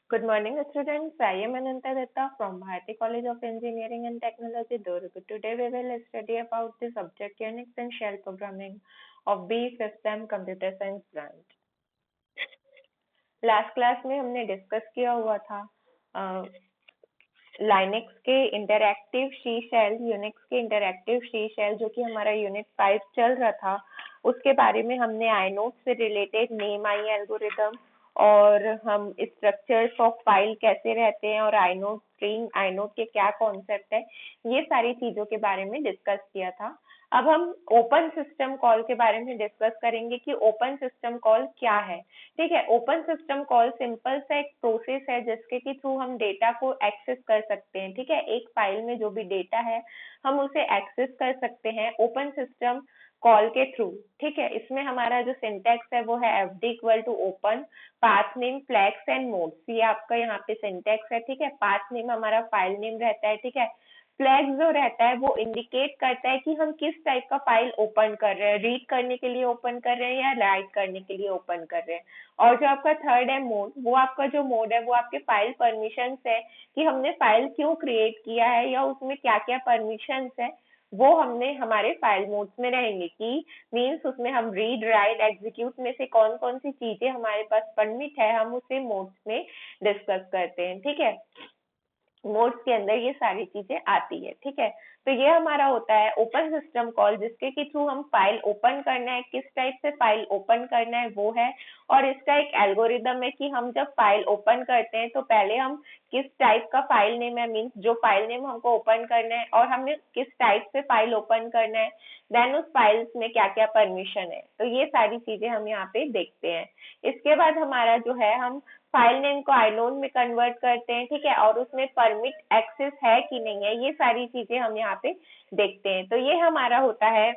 Good morning, students. I am Ananta Datta from Bharati College of Engineering and Technology, Durg. Today we will study about the subject Unix and Shell Programming of B System Computer Science branch. Last class में हमने discuss किया हुआ था Linux के interactive she shell, Unix के interactive she shell, जो कि हमारा यूनिट 5 चल रहा था, उसके बारे में हमने आइनोड से रिलेटेड नेम आई एल्गोरिदम और हम स्ट्रक्चर्स ऑफ फाइल कैसे रहते हैं और आइनोड स्ट्रिंग, आइनोड के क्या कॉन्सेप्ट है, ये सारी चीजों के बारे में डिस्कस किया था। अब हम ओपन सिस्टम कॉल के बारे में डिस्कस करेंगे कि ओपन सिस्टम कॉल क्या है। ठीक है, ओपन सिस्टम कॉल सिंपल सा एक प्रोसेस है जिसके के थ्रू हम डेटा को एक्सेस कर सकते हैं। ठीक है, एक फाइल में जो भी डेटा है हम उसे एक्सेस कर सकते हैं ओपन सिस्टम कॉल के थ्रू। ठीक है, इसमें हमारा जो सिंटैक्स है वो है fd equal to open path name flags and modes, ये आपका यहाँ पे सिंटैक्स है। ठीक है, पाथ नेम हमारा फाइल नेम रहता है। ठीक है, फ्लैग जो रहता है वो इंडिकेट करता है कि हम किस टाइप का फाइल ओपन कर रहे हैं, रीड करने के लिए ओपन कर रहे हैं या राइट करने के लिए ओपन कर रहे हैं। और जो आपका थर्ड है मोड, वो आपका जो मोड है वो आपके फाइल परमिशंस है कि हमने फाइल क्यों क्रिएट किया है या उसमें क्या क्या परमिशंस है, वो हमने हमारे फाइल मोड्स में रहेंगे कि मीन्स उसमें हम रीड राइट एग्जीक्यूट में से कौन कौन सी चीजें हमारे पास परमिट है हम उसे मोड्स में डिस्कस करते हैं। ठीक है, मोड्स के अंदर ये सारी चीजें आती है। ठीक है, तो ये हमारा होता है ओपन सिस्टम कॉल, जिसके के थ्रू हम फाइल ओपन करना है, किस टाइप से फाइल ओपन करना है वो है। और इसका एक एल्गोरिदम है कि हम जब फाइल ओपन करते हैं तो पहले हम किस टाइप का फाइल नेम है, मीन्स जो फाइल नेम हमको ओपन करना है और हमें किस टाइप से फाइल ओपन करना है, देन उस फाइल्स में क्या क्या परमिशन है, तो ये सारी चीजें हम यहाँ पे देखते हैं। इसके बाद हमारा जो है हम फाइल नेम को आइनोड में कन्वर्ट करते हैं। ठीक है, और उसमें परमिट एक्सेस है कि नहीं है, ये सारी चीजें हम यहाँ पे देखते हैं। तो ये हमारा होता है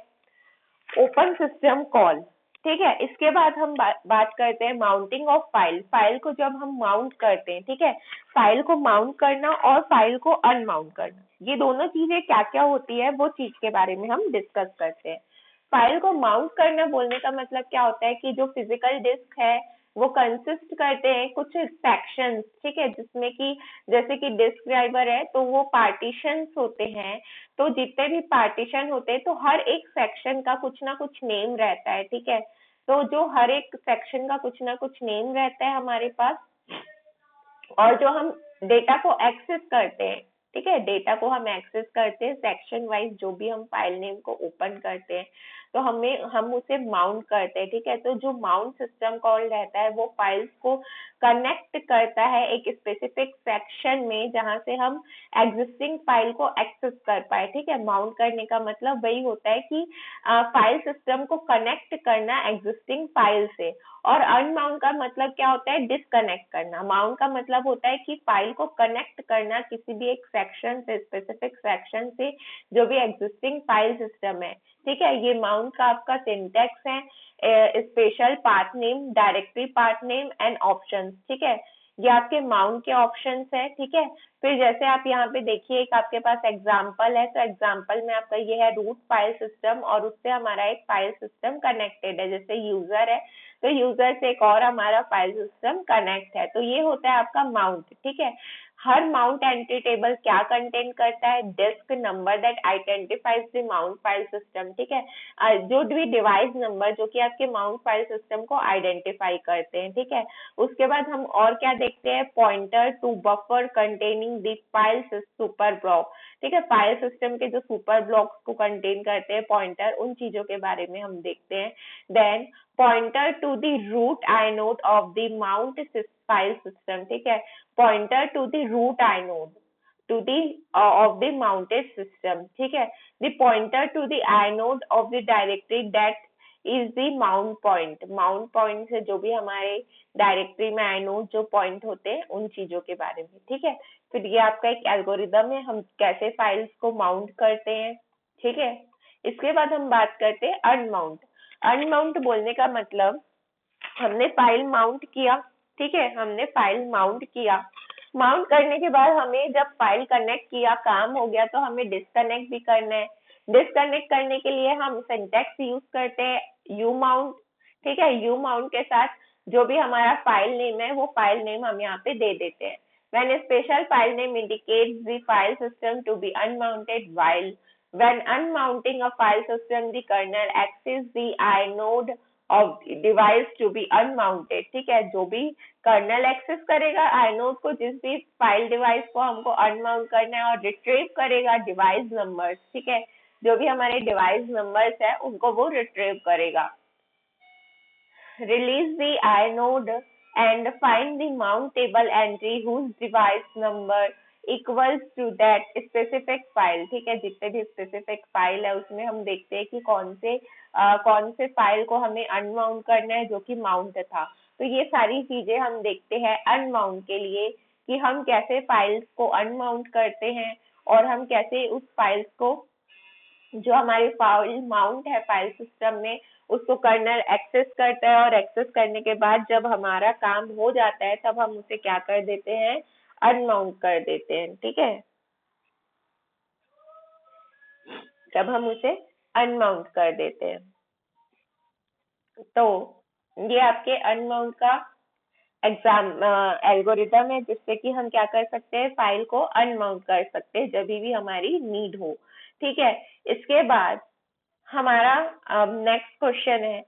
ओपन सिस्टम कॉल। ठीक है, इसके बाद हम बात करते हैं माउंटिंग ऑफ फाइल। फाइल को जब हम माउंट करते हैं, ठीक है, फाइल को माउंट करना और फाइल को अनमाउंट करना, ये दोनों चीजें क्या क्या होती है वो चीज के बारे में हम डिस्कस करते हैं। फाइल को माउंट करना बोलने का मतलब क्या होता है कि जो फिजिकल डिस्क है वो कंसिस्ट करते हैं कुछ सेक्शंस। ठीक है, जिसमें कि जैसे कि डिस्क ड्राइवर है तो वो पार्टीशंस होते हैं, तो जितने भी पार्टीशन होते हैं तो हर एक सेक्शन का कुछ ना कुछ नेम रहता है। ठीक है, तो जो हर एक सेक्शन का कुछ ना कुछ नेम रहता है हमारे पास, और जो हम डेटा को एक्सेस करते हैं, ठीक है, डेटा को हम एक्सेस करते हैं सेक्शन वाइज, जो भी हम फाइल नेम को ओपन करते हैं तो हम उसे माउंट करते हैं। ठीक है, तो जो माउंट सिस्टम कॉल रहता है वो फाइल्स को कनेक्ट करता है एक स्पेसिफिक सेक्शन में जहां से हम एग्जिस्टिंग फाइल को एक्सेस कर पाए। ठीक है, माउंट करने का मतलब वही होता है कि फाइल सिस्टम को कनेक्ट करना एग्जिस्टिंग फाइल से। और अनमाउंट का मतलब क्या होता है, डिस्कनेक्ट करना। माउंट का मतलब होता है कि फाइल को कनेक्ट करना किसी भी एक सेक्शन से, स्पेसिफिक सेक्शन से, जो भी एग्जिस्टिंग फाइल सिस्टम है। ठीक है, ये माउंट का आपका सिंटैक्स है, special path name, directory path name and options. ठीक है, ये आपके माउंट के ऑप्शंस है। ठीक है, फिर जैसे आप यहाँ पे देखिए एक आपके पास एग्जाम्पल है, तो एग्जाम्पल में आपका ये है रूट फाइल सिस्टम और उससे हमारा एक फाइल सिस्टम कनेक्टेड है, जैसे यूजर है तो यूजर से एक और हमारा फाइल सिस्टम कनेक्ट है, तो ये होता है आपका माउंट। ठीक है, हर माउंट एंट्री टेबल क्या कंटेंट करता है, disk number that identifies the mount file system. ठीक है, जो भी डिवाइस नंबर जो कि आपके माउंट फाइल सिस्टम को आइडेंटिफाई करते हैं। ठीक है, उसके बाद हम और क्या देखते हैं, pointer to buffer containing the file super block. ठीक है, फाइल सिस्टम के जो सुपर ब्लॉक्स को कंटेन करते हैं पॉइंटर, उन चीजों के बारे में हम देखते हैं। Then pointer to the root inode of the mount file system. ठीक है, pointer to the root inode to the of the mounted system. ठीक है, the pointer to the inode of the directory that is the mount point. mount point से जो भी हमारे directory में inode जो पॉइंट होते हैं उन चीजों के बारे में। ठीक है, फिर ये आपका एक एल्गोरिदम है, हम कैसे फाइल्स को माउंट करते हैं। ठीक है, इसके बाद हम बात करते हैं अनमाउंट। अनमाउंट बोलने का मतलब हमने फाइल माउंट किया। ठीक है, हमने फाइल माउंट किया, माउंट करने के बाद हमें जब फाइल कनेक्ट किया, काम हो गया, तो हमें डिस्कनेक्ट भी करना है। डिस्कनेक्ट करने के लिए हम सिंटैक्स यूज करते हैं यू माउंट। ठीक है, यू माउंट के साथ जो भी हमारा फाइल नेम है वो फाइल नेम हम यहाँ पे दे देते हैं. When a special file name indicates the file system to be unmounted, while when unmounting a file system, the kernel accesses the inode of device to be unmounted. ठीक है, जो भी कर्नल एक्सेस करेगा inode को, जिस भी file device को हमको अनमाउंट करना है, और रिट्रीव करेगा डिवाइस नंबर्स. ठीक है, जो भी हमारे डिवाइस नंबर्स है उनको वो रिट्रीव करेगा. Release the inode and find the mountable entry whose device number equals to that specific file. ठीक है, जितने भी स्पेसिफिक फाइल है उसमें हम देखते हैं कि कौन से फाइल को हमें अनमाउंट करना है जो कि माउंट था. तो ये सारी चीजें हम देखते हैं अनमाउंट के लिए कि हम कैसे फाइल्स को अनमाउंट करते हैं और हम कैसे उस फाइल्स को जो हमारी फाइल माउंट है फाइल सिस्टम में उसको कर्नल एक्सेस करता है, और एक्सेस करने के बाद जब हमारा काम हो जाता है तब हम उसे क्या कर देते हैं, अनमाउंट कर देते हैं. ठीक है, तब हम उसे अनमाउंट कर देते हैं. तो ये आपके अनमाउंट का एल्गोरिदम है जिससे कि हम क्या कर सकते हैं, फाइल को अनमाउंट कर सकते हैं जब भी हमारी नीड हो. ठीक है, इसके बाद हमारा नेक्स्ट क्वेश्चन है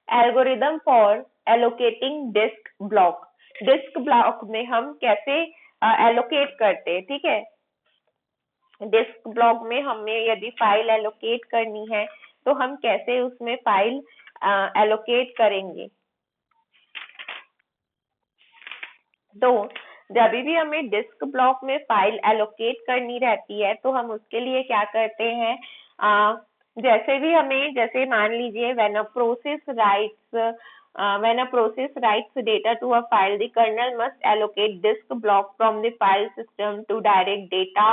algorithm for allocating disk block. Disk block में हम कैसे एलोकेट करते हैं. ठीक है, डिस्क ब्लॉक में हमें यदि फाइल एलोकेट करनी है तो हम कैसे उसमें फाइल एलोकेट करेंगे. तो जब भी हमें डिस्क ब्लॉक में फाइल एलोकेट करनी रहती है तो हम उसके लिए क्या करते हैं, जैसे मान लीजिए when a process writes data to a file, the kernel must allocate disk block from the file system to direct data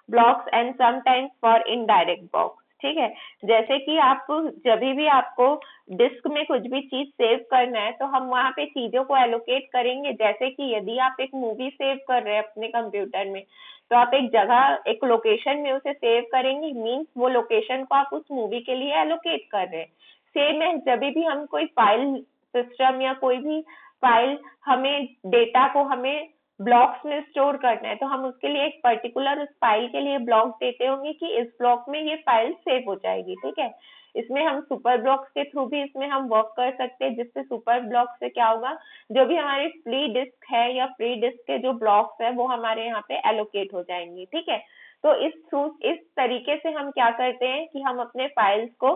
blocks and sometimes for indirect blocks. ठीक है, जैसे कि आपको जब भी आपको डिस्क में कुछ भी चीज सेव करना है तो हम वहाँ पे चीजों को एलोकेट करेंगे. जैसे कि यदि आप एक मूवी सेव कर रहे हैं अपने कंप्यूटर में तो आप एक जगह एक लोकेशन में उसे सेव करेंगे, मीन्स वो लोकेशन को आप उस मूवी के लिए एलोकेट कर रहे हैं. सेम है, जब भी हम कोई फाइल सिस्टम या कोई भी फाइल हमें डेटा को हमें ब्लॉक्स में स्टोर करना है तो हम उसके लिए एक पर्टिकुलर उस फाइल के लिए ब्लॉक देते होंगे कि इस ब्लॉक में ये फाइल सेव हो जाएगी. ठीक है, इसमें हम सुपर ब्लॉक्स के थ्रू भी इसमें हम वर्क कर सकते हैं, जिससे सुपर ब्लॉक से क्या होगा, जो भी हमारी फ्री डिस्क है या फ्री डिस्क के जो ब्लॉक्स है वो हमारे यहाँ पे एलोकेट हो जाएंगे. ठीक है, तो इस तरीके से हम क्या करते हैं कि हम अपने फाइल्स को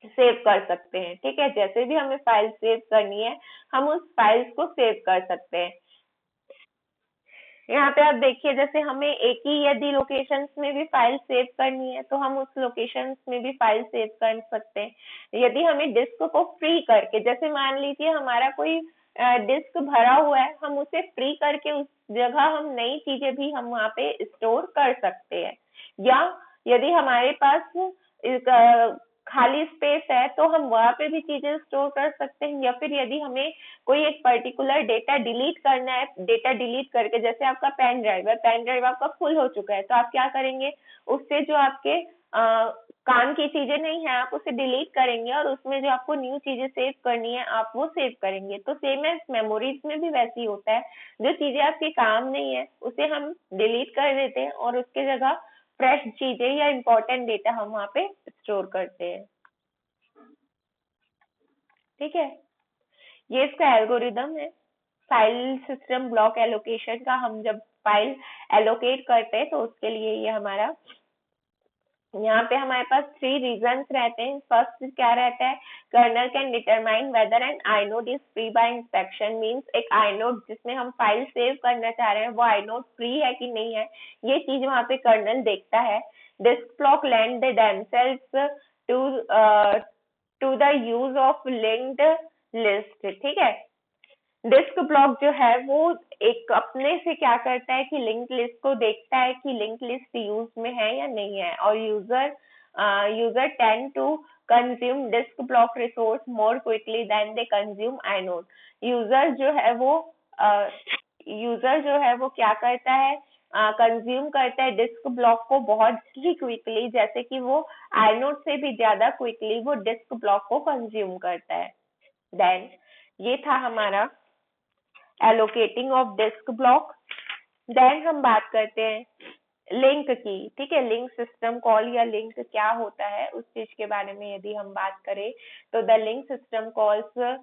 सेव कर सकते हैं. ठीक है, जैसे भी हमें फाइल सेव करनी है हम उस फाइल्स को सेव कर सकते हैं. यहाँ पे आप देखिए, जैसे हमें एक ही यदि लोकेशंस में भी फाइल सेव करनी है तो हम उस लोकेशंस में भी फाइल सेव कर सकते हैं. यदि हमें डिस्क को फ्री करके, जैसे मान लीजिए हमारा कोई डिस्क भरा हुआ है, हम उसे फ्री करके उस जगह हम नई चीजें भी हम वहाँ पे स्टोर कर सकते हैं. या यदि हमारे पास खाली स्पेस है तो हम वहाँ पे भी चीजें स्टोर कर सकते हैं. या फिर यदि हमें कोई एक पर्टिकुलर डेटा डिलीट करना है, डेटा डिलीट करके, जैसे आपका पेन ड्राइव है, पेन ड्राइव आपका फुल हो चुका है तो आप क्या करेंगे, उससे जो आपके काम की चीजें नहीं है आप उसे डिलीट करेंगे और उसमें जो आपको न्यू चीजें सेव करनी है आप वो सेव करेंगे. तो सेम है मेमोरीज में भी वैसे ही होता है, जो चीजें आपके काम नहीं है उसे हम डिलीट कर देते हैं और उसके जगह फ्रेश चीजें या इम्पोर्टेंट डेटा हम वहाँ पे स्टोर करते हैं. ठीक है, ये इसका एल्गोरिदम है फाइल सिस्टम ब्लॉक एलोकेशन का. हम जब फाइल एलोकेट करते हैं तो उसके लिए ये हमारा यहाँ पे हमारे पास 3 रीजंस रहते हैं. फर्स्ट क्या रहता है, kernel can determine whether an inode is free by inspection. Means एक आइनोड जिसमें हम फाइल सेव करना चाह रहे हैं वो आइनोड फ्री है कि नहीं है, ये चीज वहाँ पे कर्नल देखता है. Disk block lend themselves to the use of linked list. ठीक है, डिस्क ब्लॉक जो है वो एक अपने से क्या करता है कि लिंक लिस्ट को देखता है कि लिंक लिस्ट यूज में है या नहीं है, और user tend to consume disk block resource more quickly than they consume inode. User जो है वो क्या करता है, कंज्यूम करता है डिस्क ब्लॉक को बहुत ही क्विकली, जैसे कि वो आइनोड से भी ज्यादा क्विकली वो डिस्क ब्लॉक को कंज्यूम करता है. देन ये था हमारा allocating of disk block. Then हम बात करते हैं लिंक की, ठीक है। लिंक सिस्टम कॉल या लिंक क्या होता है उस चीज के बारे में यदि हम बात करें तो the link system calls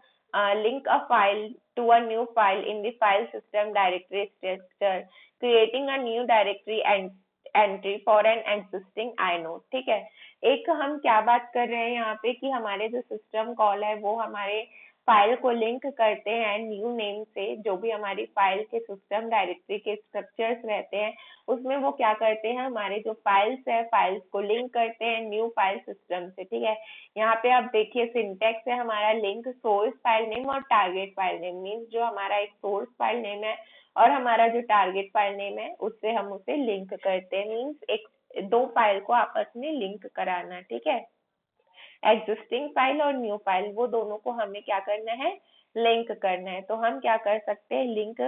link a file to a new file in the file system directory structure, creating a new directory entry for an existing inode, ठीक है। एक हम क्या बात कर रहे हैं यहाँ पे कि हमारे जो सिस्टम कॉल है वो हमारे फाइल को लिंक करते हैं न्यू नेम से, जो भी हमारी फाइल के सिस्टम डायरेक्टरी के स्ट्रक्चर्स रहते हैं उसमें वो क्या करते हैं, हमारे जो फाइल्स है फाइल्स को लिंक करते हैं न्यू फाइल सिस्टम से, ठीक है। यहाँ पे आप देखिए सिंटेक्स है हमारा लिंक सोर्स फाइल नेम और टारगेट फाइल नेम, मीन्स जो हमारा एक सोर्स फाइल नेम है और हमारा जो टारगेट फाइल नेम है उससे हम उसे लिंक करते हैं, मीन्स एक दो फाइल को आपस में लिंक कराना, ठीक है। एग्जिस्टिंग फाइल और न्यू फाइल वो दोनों को हमें क्या करना है, लिंक करना है। तो हम क्या कर सकते हैं, लिंक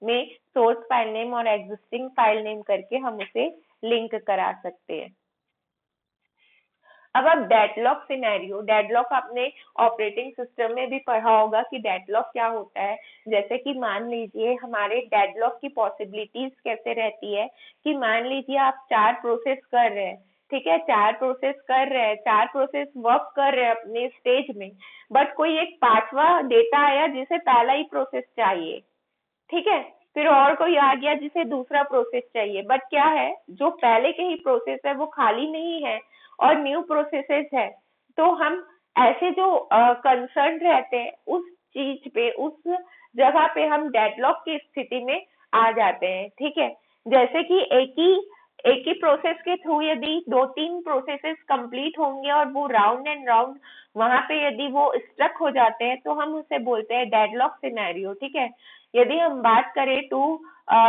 में सोर्स फाइल नेम और एग्जिस्टिंग फाइल नेम करके हम उसे लिंक करा सकते हैं। अब डेडलॉक सिनेरियो, डेडलॉक आपने ऑपरेटिंग सिस्टम में भी पढ़ा होगा कि डेडलॉक क्या होता है। जैसे कि मान लीजिए हमारे डेडलॉक की पॉसिबिलिटीज कैसे रहती है कि मान लीजिए आप 4 प्रोसेस कर रहे हैं, ठीक है, 4 प्रोसेस कर रहे हैं, 4 प्रोसेस वर्क कर रहे हैं अपने स्टेज में, बट कोई एक 5वां डेटा आया जिसे पहला ही प्रोसेस चाहिए, ठीक है, फिर और कोई आ गया जिसे दूसरा प्रोसेस चाहिए, बट क्या है जो पहले के ही प्रोसेस है वो खाली नहीं है और न्यू प्रोसेसेस है। तो हम ऐसे जो कंसर्न रहते हैं उस चीज पे, उस जगह पे हम डेडलॉक की स्थिति में आ जाते हैं, ठीक है। जैसे कि एक ही प्रोसेस के थ्रू यदि 2-3 प्रोसेसेस कंप्लीट होंगे और वो राउंड एंड राउंड वहां पे यदि वो स्ट्रक हो जाते हैं तो हम उसे बोलते हैं डेडलॉक सिनेरियो, ठीक है। यदि हम बात करें to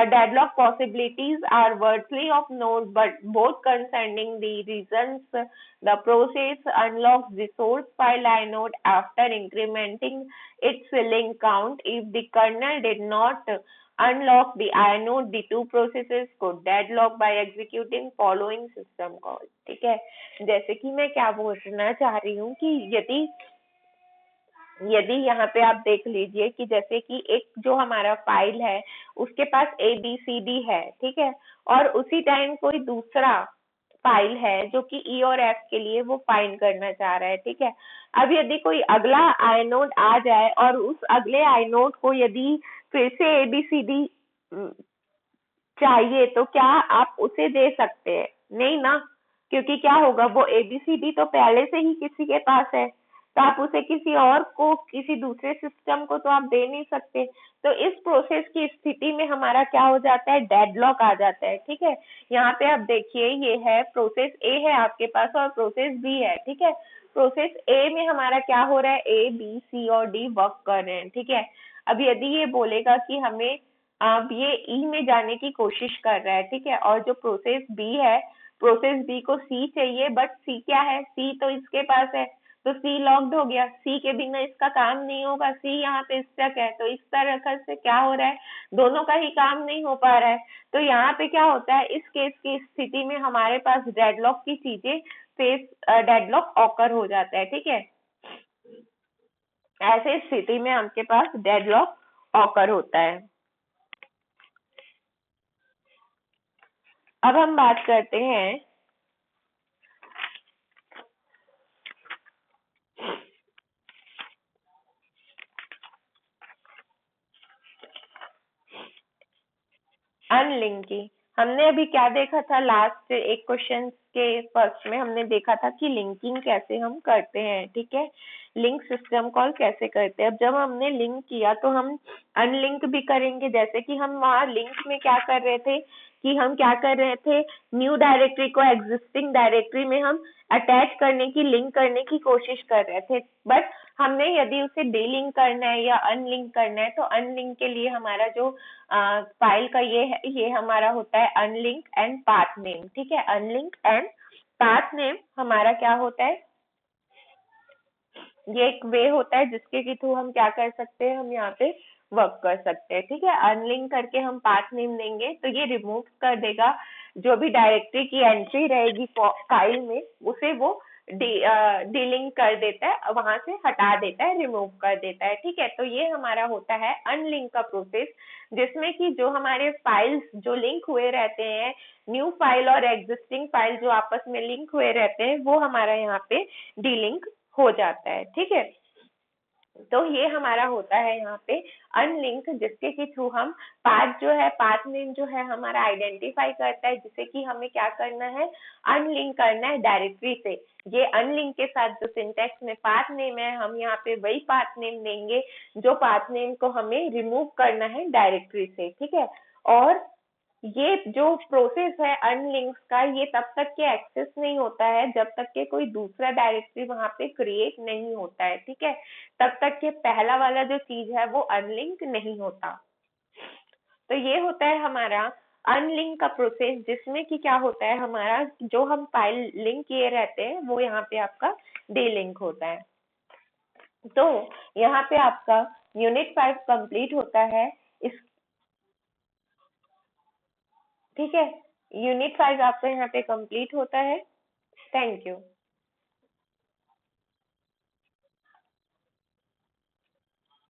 deadlock possibilities are worthy of note, but both concerning the reasons the process unlocks the source file inode after incrementing its link count. If the kernel did not unlock the inode, the two processes could deadlock by executing following system call, ठीक है। जैसे कि मैं क्या बोलना चाह रही हूँ कि यदि यहाँ पे आप देख लीजिए कि जैसे कि एक जो हमारा फाइल है उसके पास ABCD है, ठीक है, और उसी टाइम कोई दूसरा फाइल है जो कि E और F के लिए वो फाइंड करना चाह रहा है, ठीक है। अब यदि कोई अगला आइनोड आ जाए और उस अगले आइनोड को यदि फिर से ABCD चाहिए तो क्या आप उसे दे सकते हैं? नहीं ना, क्योंकि क्या होगा, वो ABCD तो पहले से ही किसी के पास है, तो आप उसे किसी और को, किसी दूसरे सिस्टम को तो आप दे नहीं सकते। तो इस प्रोसेस की स्थिति में हमारा क्या हो जाता है, डेडलॉक आ जाता है, ठीक है। यहाँ पे आप देखिए ये है प्रोसेस A है आपके पास और प्रोसेस B है, ठीक है। प्रोसेस A में हमारा क्या हो रहा है, A, B, C और D वर्क कर रहे हैं, ठीक है। अब यदि ये बोलेगा कि हमें अब ये ई में जाने की कोशिश कर रहा है, ठीक है, और जो प्रोसेस बी है, प्रोसेस बी को सी चाहिए, बट सी क्या है, सी तो इसके पास है, तो सी लॉक्ड हो गया, सी के बिना इसका काम नहीं होगा, सी यहाँ पे स्टक है। तो इस तरह से क्या हो रहा है, दोनों का ही काम नहीं हो पा रहा है। तो यहाँ पे क्या होता है, इस केस की स्थिति में हमारे पास डेडलॉक की चीजें फेस डेडलॉक ऑकर हो जाता है, ठीक है। ऐसे स्थिति में आपके पास डेडलॉक ऑकर होता है। अब हम बात करते हैं अनलिंक की। हमने अभी क्या देखा था, लास्ट एक क्वेश्चन के फर्स्ट में हमने देखा था कि लिंकिंग कैसे हम करते हैं, ठीक है, लिंक सिस्टम कॉल कैसे करते हैं। अब जब हमने लिंक किया तो हम अनलिंक भी करेंगे। जैसे कि हम वहाँ लिंक में क्या कर रहे थे कि हम क्या कर रहे थे, न्यू डायरेक्टरी को एग्जिस्टिंग डायरेक्टरी में हम अटैच करने की, लिंक करने की कोशिश कर रहे थे, बट हमने यदि उसे डीलिंक करना है या अनलिंक करना है तो अनलिंक के लिए हमारा जो फाइल का ये है, ये हमारा होता है अनलिंक एंड पाथ नेम, ठीक है। अनलिंक एंड पाथ नेम हमारा क्या होता है, ये एक वे होता है जिसके के थ्रू हम क्या कर सकते हैं, हम यहाँ पे वर्क कर सकते हैं, ठीक है। अनलिंक करके हम पाथ नेम देंगे तो ये रिमूव कर देगा जो भी डायरेक्टरी की एंट्री रहेगी फाइल में, उसे वो डीलिंक कर देता है, वहां से हटा देता है, रिमूव कर देता है। ठीक है, तो ये हमारा होता है अनलिंक का प्रोसेस, जिसमें कि जो हमारे फाइल्स जो लिंक हुए रहते हैं, न्यू फाइल और एग्जिस्टिंग फाइल जो आपस में लिंक हुए रहते हैं, वो हमारा यहाँ पे डीलिंक हो जाता है। ठीक है, तो ये हमारा होता है यहाँ पे अनलिंक, जिसके के थ्रू हम पाथ जो है, पाथ नेम जो है हमारा आइडेंटिफाई करता है, जिसे कि हमें क्या करना है, अनलिंक करना है डायरेक्टरी से। ये अनलिंक के साथ जो सिंटेक्स में पाथ नेम है, हम यहाँ पे वही पाथ नेम देंगे जो पाथ नेम को हमें रिमूव करना है डायरेक्टरी से। ठीक है, और ये जो प्रोसेस है अनलिंक्स का, ये तब तक के एक्सेस नहीं होता है जब तक के कोई दूसरा डायरेक्टरी वहां पे क्रिएट नहीं होता है। ठीक है, तब तक के पहला वाला जो चीज है वो अनलिंक नहीं होता। तो ये होता है हमारा अनलिंक का प्रोसेस, जिसमें कि क्या होता है, हमारा जो हम फाइल लिंक किए रहते हैं वो यहाँ पे आपका डीलिंक होता है। तो यहाँ पे आपका यूनिट 5 कंप्लीट होता है। इस ठीक है, यूनिट 5 आपका यहाँ पे कंप्लीट होता है। Thank you.